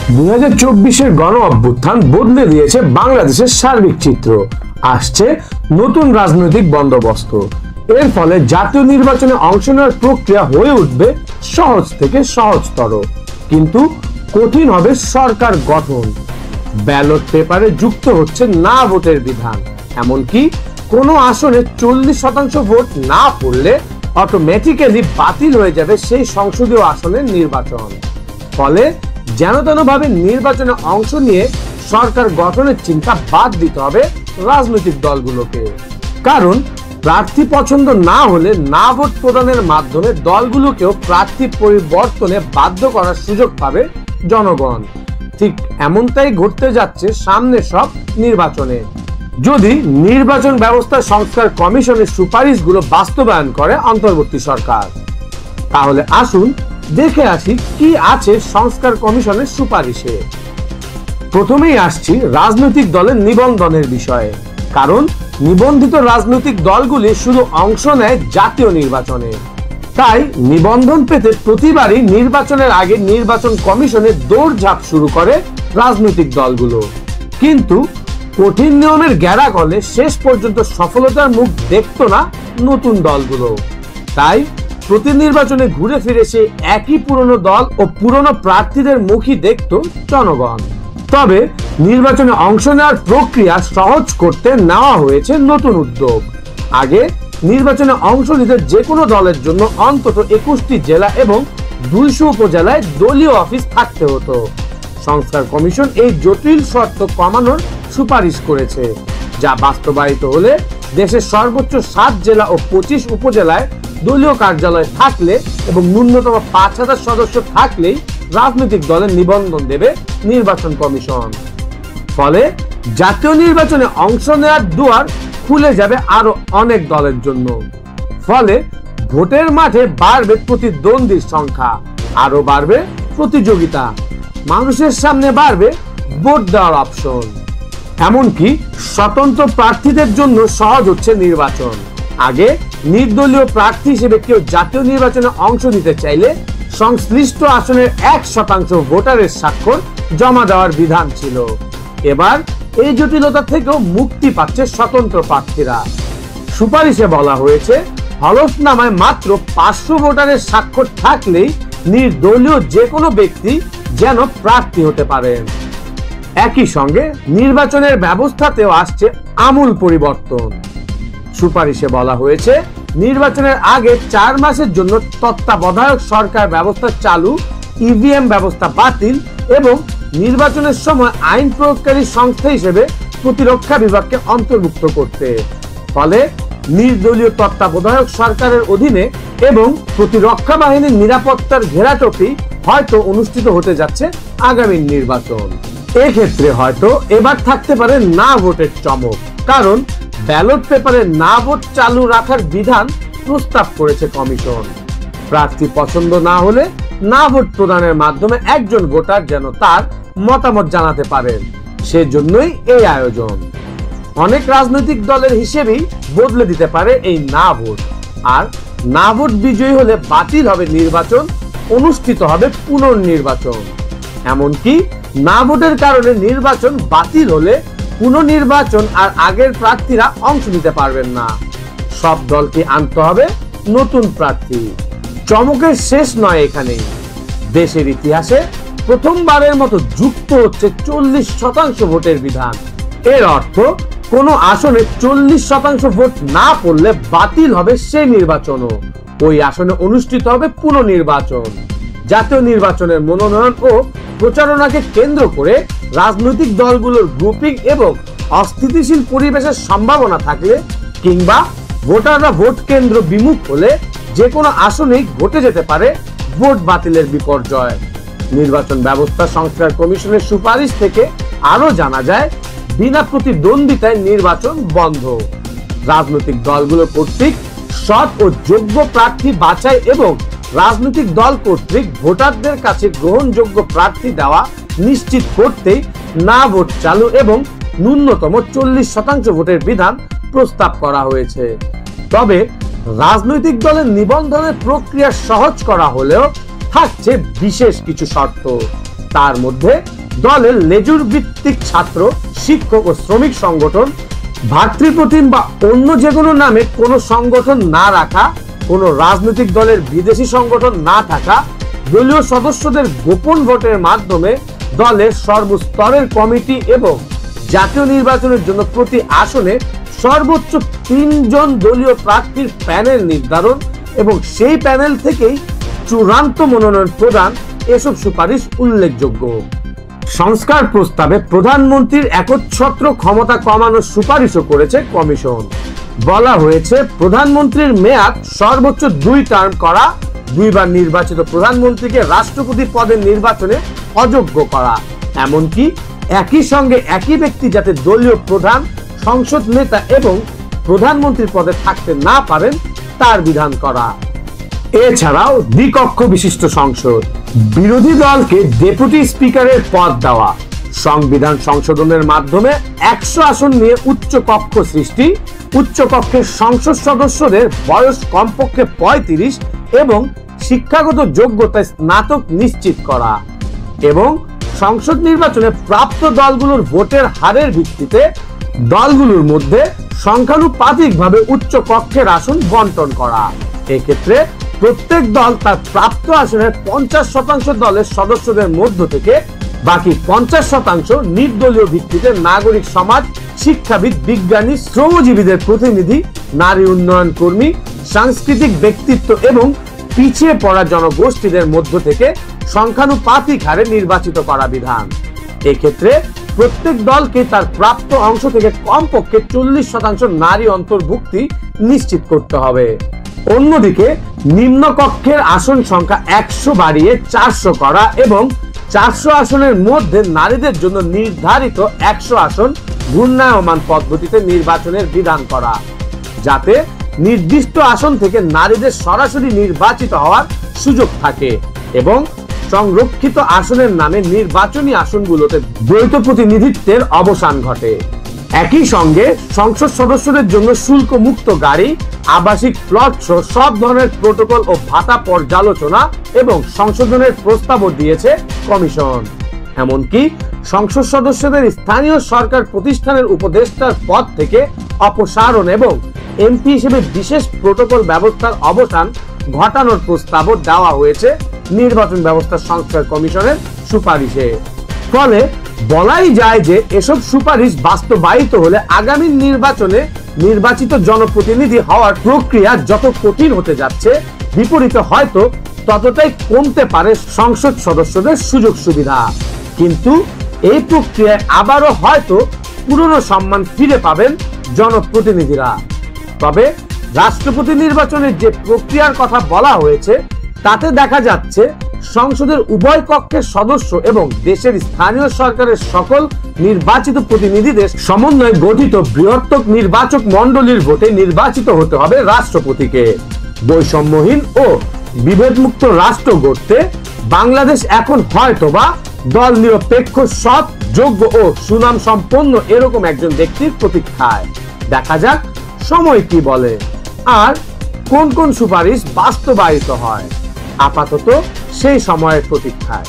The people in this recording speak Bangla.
2024-এর গণ অভ্যুত্থান বদলে দিয়েছে বাংলাদেশের সার্বিক চিত্র। আসছে নতুন রাজনৈতিক বন্দোবস্ত। এর ফলে জাতীয় নির্বাচনে অংশ নেওয়ার প্রক্রিয়া হয়ে উঠবে সহজ থেকে সহজতর, কিন্তু কঠিন হবে সরকার গঠন। ব্যালট পেপারে যুক্ত হচ্ছে না ভোটের বিধান, এমনকি কোনো আসনে 40% ভোট না পড়লে অটোমেটিক্যালি বাতিল হয়ে যাবে সেই সংসদীয় আসনের নির্বাচন। ফলে যেন তেনভাবে নির্বাচনে অংশ নিয়ে সরকার গঠনের চিন্তা বাদ দিতে হবে রাজনৈতিক দলগুলোকে। কারণ প্রার্থী পছন্দ না হলে না ভোট প্রদানের মাধ্যমে দলগুলোকেও প্রার্থী পরিবর্তনে বাধ্য করার সুযোগ পাবে জনগণ। ঠিক এমনটাই ঘটতে যাচ্ছে সামনে সব নির্বাচনে। যদি নির্বাচন ব্যবস্থা সংস্কার কমিশনের সুপারিশগুলো বাস্তবায়ন করে অন্তর্বর্তী সরকার, তাহলে আসুন দেখে আসি কি আছে সংস্কার কমিশনের সুপারিশে। প্রথমেই আসছি রাজনৈতিক দলের নিবন্ধনের বিষয়ে। কারণ নিবন্ধিত রাজনৈতিক দলগুলি শুধু অংশ নেয় জাতীয় নির্বাচনে, তাই নিবন্ধন পেতে প্রতিবারই নির্বাচনের আগে নির্বাচন কমিশনে দৌড়ঝাঁপ শুরু করে রাজনৈতিক দলগুলো। কিন্তু কঠিন নিয়মের গ্যারাকলে শেষ পর্যন্ত সফলতার মুখ দেখত না নতুন দলগুলো। তাই প্রতি নির্বাচনে ঘুরে ফিরে সে একই পুরনো দল ও পুরনো প্রার্থীদের মুখই দেখত জনগণ। তবে নির্বাচনে অংশ নেওয়ার প্রক্রিয়া সহজ করতে নেওয়া হয়েছে নতুন উদ্যোগ। আগে নির্বাচনে অংশ নিতে যে কোনো দলের জন্য অন্তত 21টি জেলা এবং 200 উপজেলায় দলীয় অফিস থাকতে হতো। সংস্কার কমিশন এই জটিল শর্ত কমানোর সুপারিশ করেছে, যা বাস্তবায়িত হলে দেশের সর্বোচ্চ 7 জেলা ও 25 উপজেলায় দলীয় কার্যালয় থাকলে এবং ন্যূনতম 5000 সদস্য থাকলেই রাজনৈতিক দলের নিবন্ধন দেবে নির্বাচন কমিশন। ফলে জাতীয় নির্বাচনে অংশ নেওয়ার দুয়ার খুলে যাবে আরো অনেক দলের জন্য। ফলে ভোটের মাঠে বাড়বে প্রতিদ্বন্দ্বীর সংখ্যা, আরো বাড়বে প্রতিযোগিতা, মানুষের সামনে বাড়বে ভোট দেওয়ার অপশন। এমনকি স্বতন্ত্র প্রার্থীদের জন্য সহজ হচ্ছে নির্বাচন। আগে নির্দলীয় প্রার্থী হিসেবে কেউ জাতীয় নির্বাচনে অংশ নিতে চাইলে সংশ্লিষ্ট আসনের 1% ভোটারের স্বাক্ষর জমা দেওয়ার বিধান ছিল। এবার এই জটিলতা থেকেও মুক্তি পাচ্ছে স্বতন্ত্র প্রার্থীরা। সুপারিশে বলা হয়েছে হলফনামায় মাত্র 500 ভোটারের স্বাক্ষর থাকলেই নির্দলীয় যে কোনো ব্যক্তি যেন প্রার্থী হতে পারেন। একই সঙ্গে নির্বাচনের ব্যবস্থাতেও আসছে আমূল পরিবর্তন। সুপারিশে বলা হয়েছে নির্বাচনের আগে 4 মাসের জন্য তত্ত্বাবধায়ক সরকার ব্যবস্থা চালু, ইভিএম ব্যবস্থা বাতিল এবং নির্বাচনের সময় আইন প্রয়োগকারী সংস্থা হিসেবে প্রতিরক্ষা বিভাগকে অন্তর্ভুক্ত করতে। ফলে নির্দলীয় তত্ত্বাবধায়ক সরকারের অধীনে এবং প্রতিরক্ষা বাহিনীর নিরাপত্তার ঘেরাটোপি হয়তো অনুষ্ঠিত হতে যাচ্ছে আগামী নির্বাচন। এক্ষেত্রে হয়তো এবার থাকতে পারে না ভোটের চমক, কারণ ব্যালট পেপারে না ভোট চালু রাখার বিধান প্রস্তাব করেছে কমিশন। প্রার্থী পছন্দ না হলে না ভোট প্রদানের মাধ্যমে একজন ভোটার যেন তার মতামত জানাতে পারেন, সেজন্যই এই আয়োজন। অনেক রাজনৈতিক দলের হিসেবেই বদলে দিতে পারে এই না ভোট। আর না ভোট বিজয়ী হলে বাতিল হবে নির্বাচন, অনুষ্ঠিত হবে পুনর্নির্বাচন। এমনকি না ভোটের কারণে নির্বাচন বাতিল হলে পুনর্নির্বাচন আর আগের প্রার্থীরা অংশ নিতে পারবেন না। সব দলকে আনতে হবে নতুন প্রার্থী। চমকের শেষ নয় এখানেই। দেশের ইতিহাসে প্রথমবারের মতো যুক্ত হচ্ছে 40% ভোটের বিধান। এর অর্থ কোন আসনে 40% ভোট না পড়লে বাতিল হবে সেই নির্বাচনও। ওই আসনে অনুষ্ঠিত হবে পুনর্নির্বাচন। জাতীয় নির্বাচনের মনোনয়ন ও প্রচারণাকে কেন্দ্র করে রাজনৈতিক দলগুলোর গ্রুপিং এবং অস্থিতিশীল পরিবেশের সম্ভাবনা থাকলে কিংবা ভোটাররা ভোট কেন্দ্র বিমুখ হলে যে কোনো আসনেই ঘটে যেতে পারে ভোট বাতিলের বিপর্যয়। নির্বাচন ব্যবস্থা সংস্কার কমিশনের সুপারিশ থেকে আরো জানা যায়, বিনা প্রতিদ্বন্দ্বিতায় নির্বাচন বন্ধ। রাজনৈতিক দলগুলো কর্তৃক সৎ ও যোগ্য প্রার্থী বাছাই এবং রাজনৈতিক দল কর্তৃক ভোটারদের কাছে গ্রহণযোগ্য প্রার্থী দেওয়া নিশ্চিত করতেই না ভোট চালু এবং ন্যূনতম 40% ভোটের বিধান প্রস্তাব করা হয়েছে। তবে রাজনৈতিক দলের নিবন্ধনের প্রক্রিয়া সহজ করা হলেও থাকছে বিশেষ কিছু শর্ত। তার মধ্যে দলের লেজুর ভিত্তিক ছাত্র, শিক্ষক ও শ্রমিক সংগঠন, ভাতৃপ্রতিম বা অন্য যে কোনো নামে কোনো সংগঠন না রাখা, কোনো রাজনৈতিক দলের বিদেশি সংগঠন না থাকা, দলীয় সদস্যদের গোপন ভোটের মাধ্যমে দলের সর্বস্তরের কমিটি এবং জাতীয় নির্বাচনের জন্য প্রতি আসনে সর্বোচ্চ 3 জন দলীয় প্রার্থীর প্যানেল নির্ধারণ এবং সেই প্যানেল থেকেই চূড়ান্ত মনোনয়ন প্রদান, এসব সুপারিশ উল্লেখযোগ্য। সংস্কার প্রস্তাবে প্রধানমন্ত্রীর একচ্ছত্র ক্ষমতা কমানোর সুপারিশও করেছে কমিশন। বলা হয়েছে প্রধানমন্ত্রীর মেয়াদ সর্বোচ্চ 2 টার্ম করা, 2 বার নির্বাচিত প্রধানমন্ত্রীকে রাষ্ট্রপতি পদের নির্বাচনে অযোগ্য করা, এমনকি একই সঙ্গে একই ব্যক্তি যাতে দলীয় প্রধান, সংসদ নেতা এবং প্রধানমন্ত্রীর পদে থাকতে না পারেন তার বিধান করা। এছাড়াও দ্বিকক্ষ বিশিষ্ট সংসদ, বিরোধী দলকে ডেপুটি স্পিকারের পদ দেওয়া, সংবিধান সংশোধনের মাধ্যমে 100 আসন নিয়ে উচ্চ কক্ষ সৃষ্টি, উচ্চ কক্ষের সংসদ সদস্যদের বয়স কমপক্ষে 35 এবং শিক্ষাগত যোগ্যতায় স্নাতক নিশ্চিত করা এবং সংসদ নির্বাচনে প্রাপ্ত দলগুলোর ভোটের হারের ভিত্তিতে দলগুলোর মধ্যে সংখ্যানুপাতিকভাবে উচ্চ কক্ষের আসন বন্টন করা। এক্ষেত্রে প্রত্যেক দল তার প্রাপ্ত আসনের 50% দলের সদস্যদের মধ্য থেকে বাকি 50% নির্দলীয় ভিত্তিতে নাগরিক সমাজ, শিক্ষাবিদ, বিজ্ঞানী, শ্রমজীবীদের প্রতিনিধি, নারী উন্নয়ন কর্মী, সাংস্কৃতিক ব্যক্তিত্ব এবং পিছিয়ে পড়া জনগোষ্ঠীদের মধ্য থেকে সংখ্যানুপাতিক হারে নির্বাচিত করা বিধান। এক্ষেত্রে প্রত্যেক দলকে তার প্রাপ্ত অংশ থেকে কমপক্ষে 40% নারী অন্তর্ভুক্তি নিশ্চিত করতে হবে। অন্যদিকে নিম্ন কক্ষের আসন সংখ্যা 100 বাড়িয়ে 400 করা এবং 400 আসনের মধ্যে নারীদের জন্য নির্ধারিত 100 আসন ঘূর্ণায়মান পদ্ধতিতে নির্বাচনের বিধান করা, যাতে নির্দিষ্ট আসন থেকে নারীদের সরাসরি নির্বাচিত হওয়ার সুযোগ থাকে এবং সংরক্ষিত আসনের নামে নির্বাচনী আসনগুলোতে দ্বৈত প্রতিনিধিত্বের অবসান ঘটে। একই সঙ্গে সংসদ সদস্যদের জন্য শুল্ক মুক্ত গাড়ি, আবাসিক প্লট সহ সব ধরনের প্রোটোকল ও ভাতা পর্যালোচনা এবং সংশোধনের প্রস্তাবও দিয়েছে কমিশন। এমনকি সংসদ সদস্যদের স্থানীয় সরকার প্রতিষ্ঠানের উপদেষ্টার পদ থেকে অপসারণ এবং এমপি হিসেবে বিশেষ প্রোটোকল ব্যবস্থার অবসান ঘটানোর প্রস্তাবও দেওয়া হয়েছে নির্বাচন ব্যবস্থা সংস্কার কমিশনের সুপারিশে। ফলে বলাই যায় যে এসব সুপারিশ বাস্তবায়িত হলে আগামী নির্বাচনে নির্বাচিত জনপ্রতিনিধি হওয়ার প্রক্রিয়া যত কঠিন হতে যাচ্ছে, বিপরীতে হয়তো ততটাই কমতে পারে সংসদ সদস্যদের সুযোগ সুবিধা। কিন্তু এই প্রক্রিয়ায় আবারও হয়তো পুরনো সম্মান ফিরে পাবেন জনপ্রতিনিধিরা। তবে রাষ্ট্রপতি নির্বাচনের যে প্রক্রিয়ার কথা বলা হয়েছে তাতে দেখা যাচ্ছে সংসদের উভয় কক্ষের সদস্য এবং দেশের স্থানীয় সরকারের সকল নির্বাচিত প্রতিনিধিদের সমন্বয়ে গঠিত বৃহত্তর নির্বাচক মণ্ডলীর ভোটে নির্বাচিত হতে হবে রাষ্ট্রপতিকে। বৈষম্যহীন ও বিভেদমুক্ত রাষ্ট্র গড়তে বাংলাদেশ এখন হয়তোবা দল নিরপেক্ষ, সৎ, যোগ্য ও সুনাম সম্পন্ন এরকম একজন ব্যক্তির প্রতীক্ষায়। দেখা যাক সময় কি বলে আর কোন কোন সুপারিশ বাস্তবায়িত হয়। আপাতত সেই সময়ের প্রতীক্ষায়।